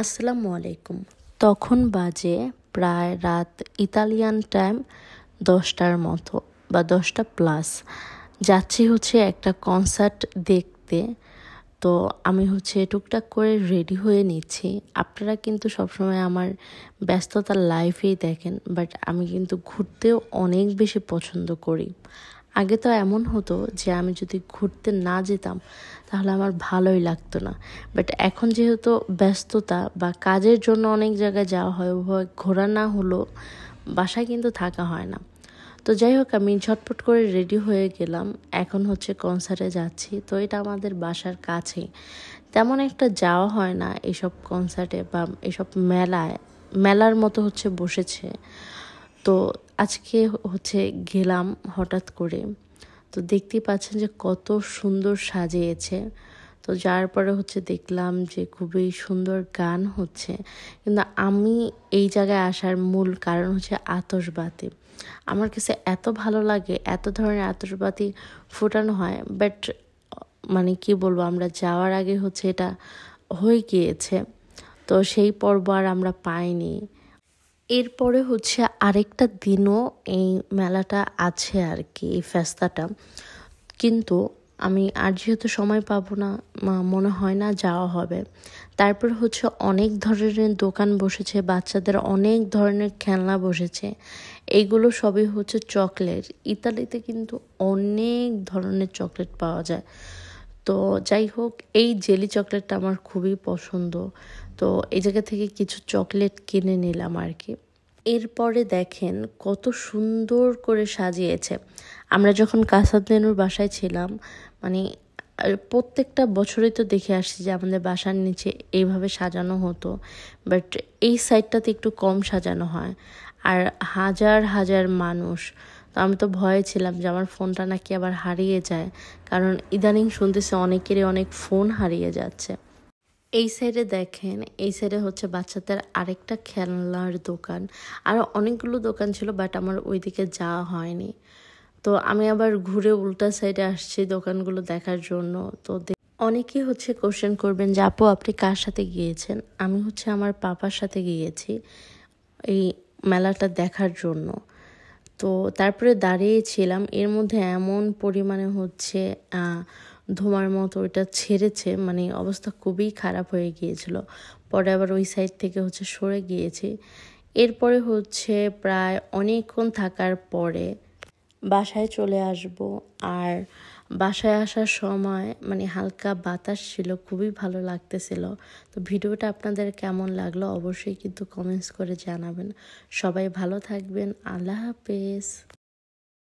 আসসালামু আলাইকুম। তখন বাজে প্রায় রাত ইতালিয়ান টাইম 10টার মতো বা 10টা প্লাস। যাচ্ছি হচ্ছে একটা কনসার্ট দেখতে। তো আমি হচ্ছে টুকটাক করে রেডি হয়ে নিচ্ছি। আপনারা কিন্তু সবসময় আমার ব্যস্ততার লাইফেই দেখেন, বাট আমি কিন্তু ঘুরতেও অনেক বেশি পছন্দ করি। আগে তো এমন হতো যে আমি যদি ঘুরতে না যেতাম তাহলে আমার ভালোই লাগতো না, বাট এখন যেহেতু ব্যস্ততা বা কাজের জন্য অনেক জায়গায় যাওয়া হয়, ওভাবে ঘোরা না হলো বাসায় কিন্তু থাকা হয় না। তো যাই হোক, আমি ঝটপট করে রেডি হয়ে গেলাম। এখন হচ্ছে কনসার্টে যাচ্ছি। তো এটা আমাদের বাসার কাছেই, তেমন একটা যাওয়া হয় না এসব কনসার্টে বা এসব মেলার মতো হচ্ছে বসেছে। তো আজকে হচ্ছে গেলাম হঠাৎ করে। তো দেখতেই পাচ্ছেন যে কত সুন্দর সাজিয়েছে। তো যার পরে হচ্ছে দেখলাম যে খুবই সুন্দর গান হচ্ছে। কিন্তু আমি এই জায়গায় আসার মূল কারণ হচ্ছে আতশবাতি। আমার কাছে এত ভালো লাগে, এত ধরনের আতশবাতি ফোটানো হয়, বাট মানে কি বলবো, আমরা যাওয়ার আগে হচ্ছে এটা হয়ে গিয়েছে। তো সেই পর্ব আর আমরা পাইনি। এরপরে হচ্ছে আরেকটা দিনও এই মেলাটা আছে আর কি, এই ফেস্তাটা। কিন্তু আমি আর যেহেতু সময় পাবো না, মনে হয় না যাওয়া হবে। তারপর হচ্ছে অনেক ধরনের দোকান বসেছে, বাচ্চাদের অনেক ধরনের খেলনা বসেছে। এইগুলো সবই হচ্ছে চকলেট। ইতালিতে কিন্তু অনেক ধরনের চকলেট পাওয়া যায়। তো যাই হোক, এই জেলি চকলেটটা আমার খুবই পছন্দ। তো এই জায়গা থেকে কিছু চকলেট কিনে নিলাম আর কি। এরপরে দেখেন কত সুন্দর করে সাজিয়েছে। আমরা যখন কাসাদেনুর বাসায় ছিলাম, মানে প্রত্যেকটা বছরই তো দেখে আসছি যে আমাদের বাসার নিচে এইভাবে সাজানো হতো, বাট এই সাইডটাতে একটু কম সাজানো হয়। আর হাজার হাজার মানুষ। তো আমি তো ভয়ে ছিলাম যে আমার ফোনটা নাকি আবার হারিয়ে যায়, কারণ ইদানিং শুনতেছি অনেকেরই অনেক ফোন হারিয়ে যাচ্ছে। এই সাইডে দেখেন, এই সাইডে হচ্ছে বাচ্চাদের আরেকটা খেলনার দোকান। আর অনেকগুলো দোকান ছিল, বাট আমার ওইদিকে যাওয়া হয়নি। তো আমি আবার ঘুরে উল্টা সাইডে আসছি দোকানগুলো দেখার জন্য। তো অনেকেই হচ্ছে কোশ্চেন করবেন যে আপু আপনি কার সাথে গিয়েছেন। আমি হচ্ছে আমার পাপার সাথে গিয়েছি এই মেলাটা দেখার জন্য। তো তারপরে দাঁড়িয়েছিলাম, এর মধ্যে এমন পরিমাণে হচ্ছে ধোঁয়ার মতো ওইটা ছেড়েছে, মানে অবস্থা খুবই খারাপ হয়ে গিয়েছিল। পরে আবার ওই সাইড থেকে হচ্ছে সরে গিয়েছি। এরপরে হচ্ছে প্রায় অনেকক্ষণ থাকার পরে বাসায় চলে আসব। আর বাসায় আসার সময় মানে হালকা বাতাস ছিল, খুবই ভালো লাগতেছিল। তো ভিডিওটা আপনাদের কেমন লাগলো অবশ্যই কিন্তু কমেন্টস করে জানাবেন। সবাই ভালো থাকবেন। আল্লাহ হাফেজ।